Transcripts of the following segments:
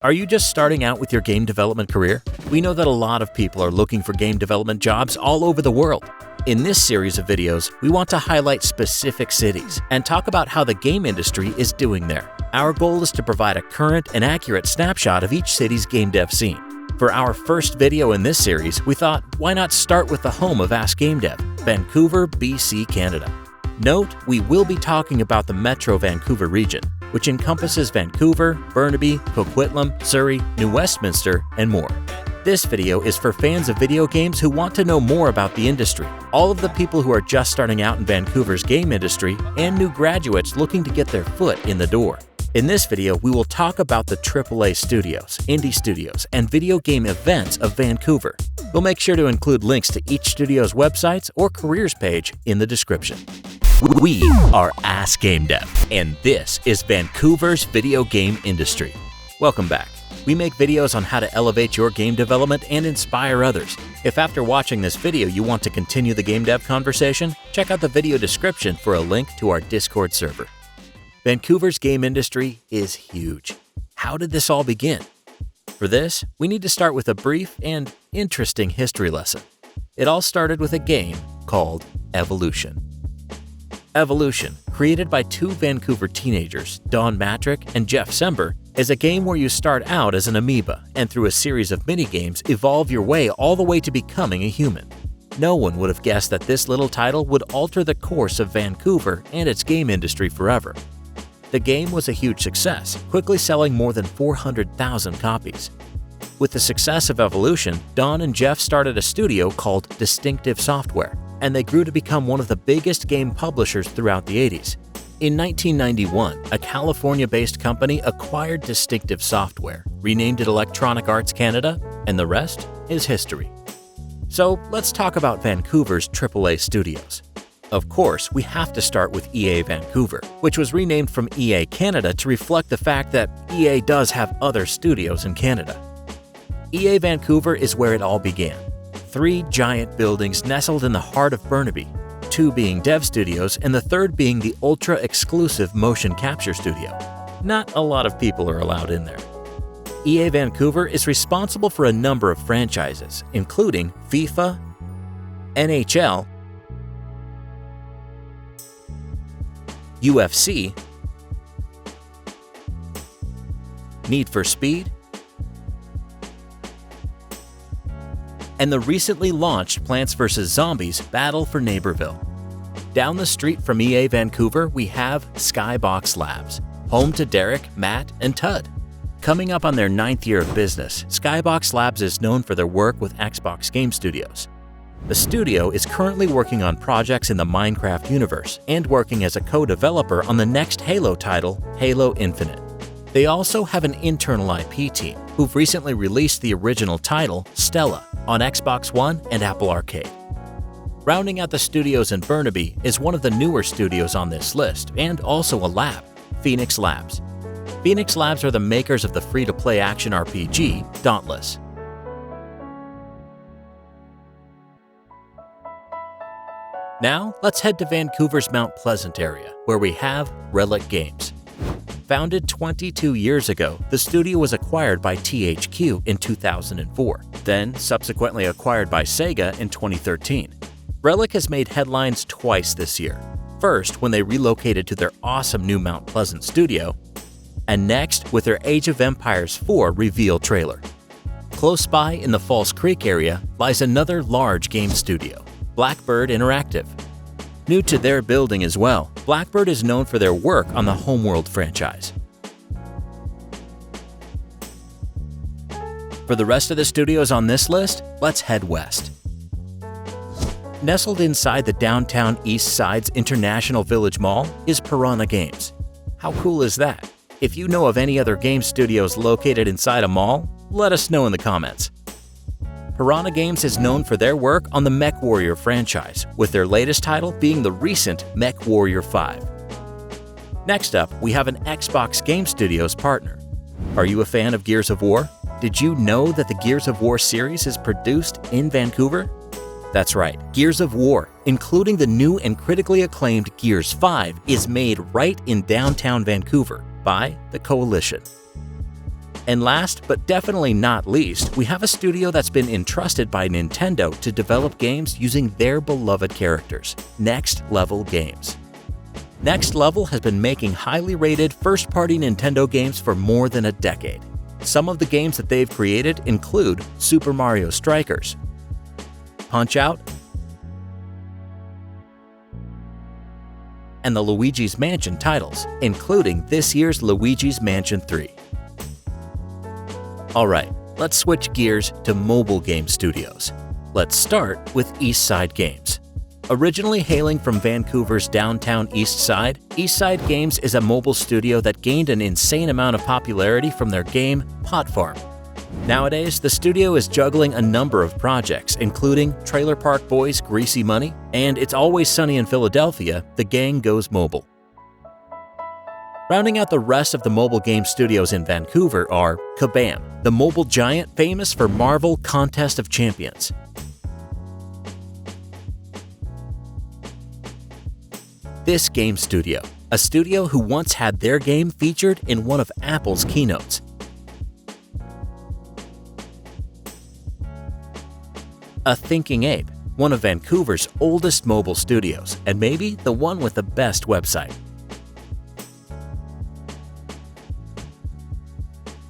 Are you just starting out with your game development career? We know that a lot of people are looking for game development jobs all over the world. In this series of videos, we want to highlight specific cities and talk about how the game industry is doing there. Our goal is to provide a current and accurate snapshot of each city's game dev scene. For our first video in this series, we thought, why not start with the home of Ask Gamedev, Vancouver, BC, Canada. Note, we will be talking about the Metro Vancouver region, which encompasses Vancouver, Burnaby, Coquitlam, Surrey, New Westminster, and more. This video is for fans of video games who want to know more about the industry, all of the people who are just starting out in Vancouver's game industry, and new graduates looking to get their foot in the door. In this video, we will talk about the AAA studios, indie studios, and video game events of Vancouver. We'll make sure to include links to each studio's websites or careers page in the description. We are Ask Gamedev, and this is Vancouver's video game industry. Welcome back. We make videos on how to elevate your game development and inspire others. If after watching this video you want to continue the game dev conversation, check out the video description for a link to our Discord server. Vancouver's game industry is huge. How did this all begin? For this, we need to start with a brief and interesting history lesson. It all started with a game called Evolution. Evolution, created by two Vancouver teenagers, Don Matrick and Jeff Sember, is a game where you start out as an amoeba and through a series of mini-games evolve your way all the way to becoming a human. No one would have guessed that this little title would alter the course of Vancouver and its game industry forever. The game was a huge success, quickly selling more than 400,000 copies. With the success of Evolution, Don and Jeff started a studio called Distinctive Software, and they grew to become one of the biggest game publishers throughout the 80s. In 1991, a California-based company acquired Distinctive Software, renamed it Electronic Arts Canada, and the rest is history. So let's talk about Vancouver's AAA studios. Of course, we have to start with EA Vancouver, which was renamed from EA Canada to reflect the fact that EA does have other studios in Canada. EA Vancouver is where it all began. 3 giant buildings nestled in the heart of Burnaby, 2 being dev studios and the third being the ultra-exclusive motion capture studio. Not a lot of people are allowed in there. EA Vancouver is responsible for a number of franchises, including FIFA, NHL, UFC, Need for Speed, and the recently launched Plants vs. Zombies Battle for Neighborville. Down the street from EA Vancouver, we have Skybox Labs, home to Derek, Matt, and Tud. Coming up on their 9th year of business, Skybox Labs is known for their work with Xbox Game Studios. The studio is currently working on projects in the Minecraft universe and working as a co-developer on the next Halo title, Halo Infinite. They also have an internal IP team who've recently released the original title, Stella, on Xbox One and Apple Arcade. Rounding out the studios in Burnaby is one of the newer studios on this list and also a lab, Phoenix Labs. Phoenix Labs are the makers of the free-to-play action RPG, Dauntless. Now, let's head to Vancouver's Mount Pleasant area, where we have Relic Games. Founded 22 years ago, the studio was acquired by THQ in 2004, then subsequently acquired by Sega in 2013. Relic has made headlines twice this year. First, when they relocated to their awesome new Mount Pleasant studio, and next with their Age of Empires 4 reveal trailer. Close by in the False Creek area lies another large game studio, Blackbird Interactive. New to their building as well, Blackbird is known for their work on the Homeworld franchise. For the rest of the studios on this list, let's head west. Nestled inside the downtown East Side's International Village Mall is Piranha Games. How cool is that? If you know of any other game studios located inside a mall, let us know in the comments. Piranha Games is known for their work on the MechWarrior franchise, with their latest title being the recent MechWarrior 5. Next up, we have an Xbox Game Studios partner. Are you a fan of Gears of War? Did you know that the Gears of War series is produced in Vancouver? That's right, Gears of War, including the new and critically acclaimed Gears 5, is made right in downtown Vancouver by the Coalition. And last, but definitely not least, we have a studio that's been entrusted by Nintendo to develop games using their beloved characters, Next Level Games. Next Level has been making highly rated first-party Nintendo games for more than a decade. Some of the games that they've created include Super Mario Strikers, Punch-Out!, and the Luigi's Mansion titles, including this year's Luigi's Mansion 3. Alright, let's switch gears to mobile game studios. Let's start with East Side Games. Originally hailing from Vancouver's downtown East Side, East Side Games is a mobile studio that gained an insane amount of popularity from their game Pot Farm. Nowadays, the studio is juggling a number of projects, including Trailer Park Boys' Greasy Money and It's Always Sunny in Philadelphia, The Gang Goes Mobile. Rounding out the rest of the mobile game studios in Vancouver are Kabam, the mobile giant famous for Marvel Contest of Champions. This Game Studio, a studio who once had their game featured in one of Apple's keynotes. A Thinking Ape, one of Vancouver's oldest mobile studios, and maybe the one with the best website.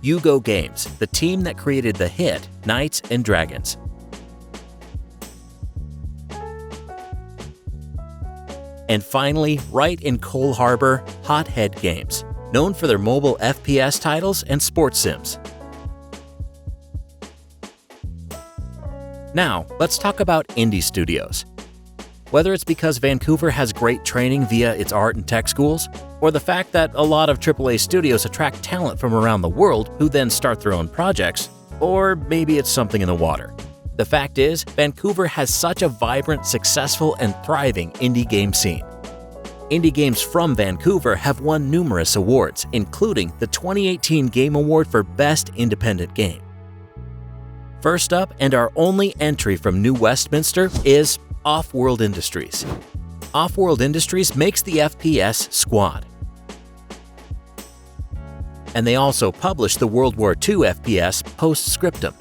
Yugo Games, the team that created the hit Knights and Dragons. And finally, right in Cole Harbor, Hothead Games, known for their mobile FPS titles and sports sims. Now, let's talk about indie studios. Whether it's because Vancouver has great training via its art and tech schools, or the fact that a lot of AAA studios attract talent from around the world who then start their own projects, or maybe it's something in the water. The fact is, Vancouver has such a vibrant, successful, and thriving indie game scene. Indie games from Vancouver have won numerous awards, including the 2018 Game Award for Best Independent Game. First up, and our only entry from New Westminster, is Off-World Industries. Off-World Industries makes the FPS Squad. And they also publish the World War II FPS Postscriptum.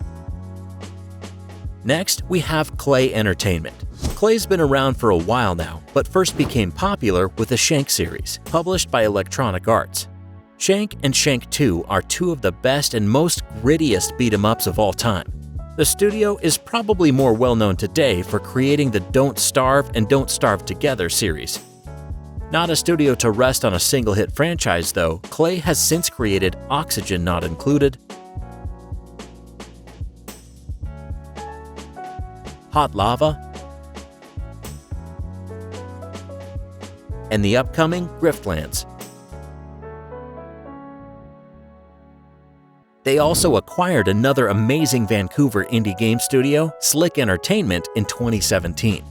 Next, we have Klei Entertainment. Klei's been around for a while now, but first became popular with the Shank series, published by Electronic Arts. Shank and Shank 2 are two of the best and most grittiest beat-em-ups of all time. The studio is probably more well-known today for creating the Don't Starve and Don't Starve Together series. Not a studio to rest on a single hit franchise though, Klei has since created Oxygen Not Included, Hot Lava, and the upcoming Griftlands. They also acquired another amazing Vancouver indie game studio, Slick Entertainment, in 2017.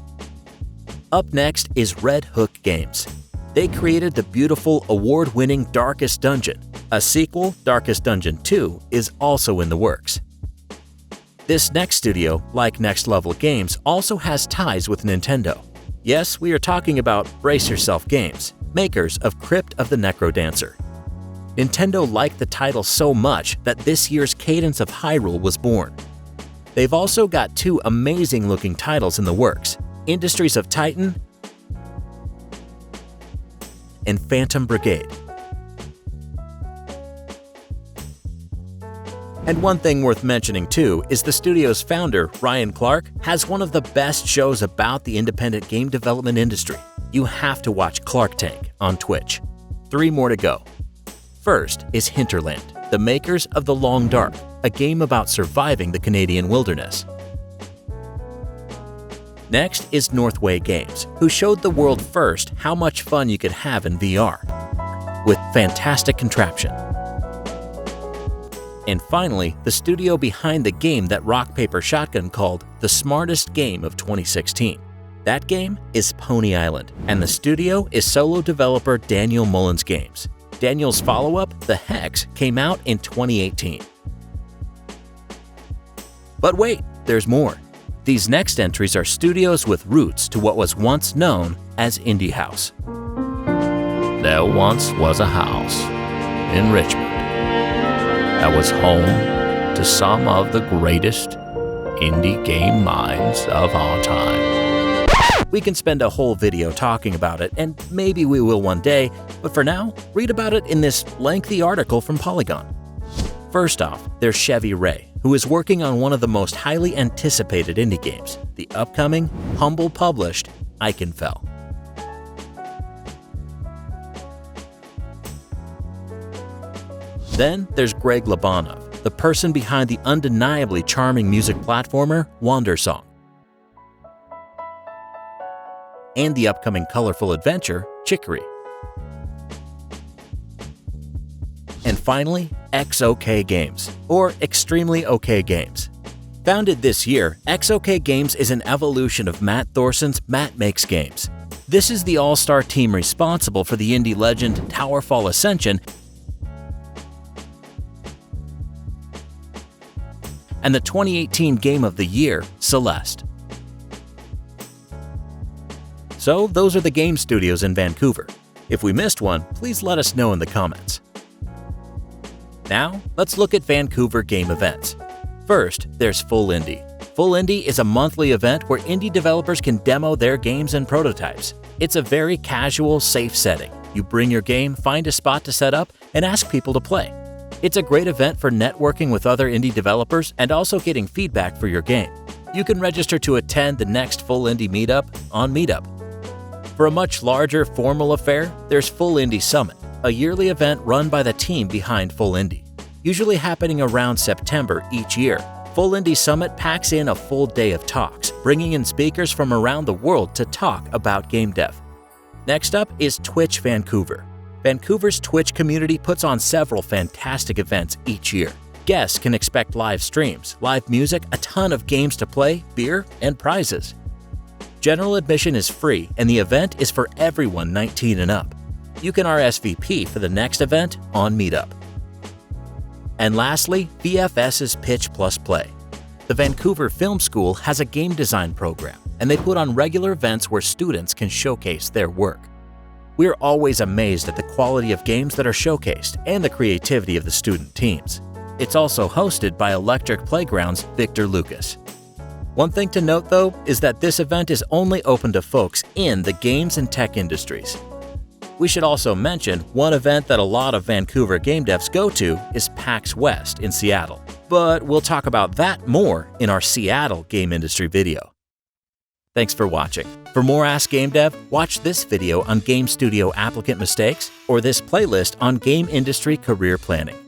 Up next is Red Hook Games. They created the beautiful, award-winning Darkest Dungeon. A sequel, Darkest Dungeon 2, is also in the works. This next studio, like Next Level Games, also has ties with Nintendo. Yes, we are talking about Brace Yourself Games, makers of Crypt of the Necrodancer. Nintendo liked the title so much that this year's Cadence of Hyrule was born. They've also got two amazing-looking titles in the works, Industries of Titan and Phantom Brigade. And one thing worth mentioning too is the studio's founder, Ryan Clark, has one of the best shows about the independent game development industry. You have to watch Clark Tank on Twitch. 3 more to go. First is Hinterland, the makers of The Long Dark, a game about surviving the Canadian wilderness. Next is Northway Games, who showed the world first how much fun you could have in VR, with fantastic contraption. And finally, the studio behind the game that Rock Paper Shotgun called the smartest game of 2016. That game is Pony Island, and the studio is solo developer Daniel Mullins Games. Daniel's follow-up, The Hex, came out in 2018. But wait, there's more. These next entries are studios with roots to what was once known as Indie House. There once was a house in Richmond. that was home to some of the greatest indie game minds of all time. We can spend a whole video talking about it, and maybe we will one day, but for now, read about it in this lengthy article from Polygon. First off, there's Chevy Ray, who is working on one of the most highly anticipated indie games, the upcoming, humble-published Ikenfell. Then there's Greg Labanov, the person behind the undeniably charming music platformer Wandersong, and the upcoming colorful adventure Chicory. And finally, XOK Games, or Extremely OK Games. Founded this year, XOK Games is an evolution of Matt Thorson's Matt Makes Games. This is the all-star team responsible for the indie legend Towerfall Ascension and the 2018 Game of the Year, Celeste. So those are the game studios in Vancouver. If we missed one, please let us know in the comments. Now, let's look at Vancouver game events. First, there's Full Indie. Full Indie is a monthly event where indie developers can demo their games and prototypes. It's a very casual, safe setting. You bring your game, find a spot to set up, and ask people to play. It's a great event for networking with other indie developers and also getting feedback for your game. You can register to attend the next Full Indie meetup on Meetup. For a much larger, formal affair, there's Full Indie Summit, a yearly event run by the team behind Full Indie. Usually happening around September each year, Full Indie Summit packs in a full day of talks, bringing in speakers from around the world to talk about game dev. Next up is Twitch Vancouver. Vancouver's Twitch community puts on several fantastic events each year. Guests can expect live streams, live music, a ton of games to play, beer, and prizes. General admission is free, and the event is for everyone 19 and up. You can RSVP for the next event on Meetup. And lastly, VFS's Pitch Plus Play. The Vancouver Film School has a game design program, and they put on regular events where students can showcase their work. We're always amazed at the quality of games that are showcased and the creativity of the student teams. It's also hosted by Electric Playground's Victor Lucas. One thing to note, though, is that this event is only open to folks in the games and tech industries. We should also mention one event that a lot of Vancouver game devs go to is PAX West in Seattle, but we'll talk about that more in our Seattle game industry video. Thanks for watching. For more Ask Gamedev, watch this video on game studio applicant mistakes or this playlist on game industry career planning.